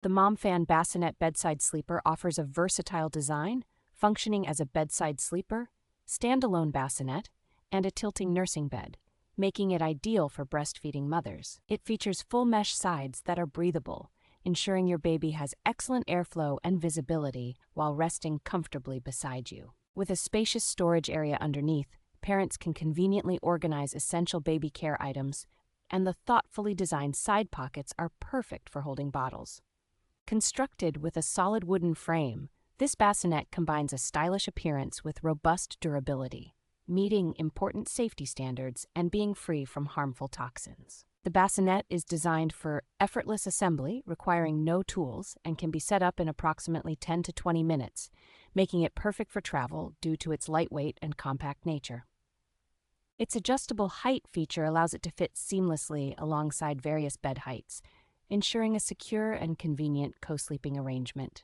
The MOMFANN Bassinet Bedside Sleeper offers a versatile design, functioning as a bedside sleeper, standalone bassinet, and a tilting nursing bed, making it ideal for breastfeeding mothers. It features full mesh sides that are breathable, ensuring your baby has excellent airflow and visibility while resting comfortably beside you. With a spacious storage area underneath, parents can conveniently organize essential baby care items, and the thoughtfully designed side pockets are perfect for holding bottles. Constructed with a solid wooden frame, this bassinet combines a stylish appearance with robust durability, meeting important safety standards and being free from harmful toxins. The bassinet is designed for effortless assembly, requiring no tools, and can be set up in approximately 10 to 20 minutes, making it perfect for travel due to its lightweight and compact nature. Its adjustable height feature allows it to fit seamlessly alongside various bed heights, ensuring a secure and convenient co-sleeping arrangement.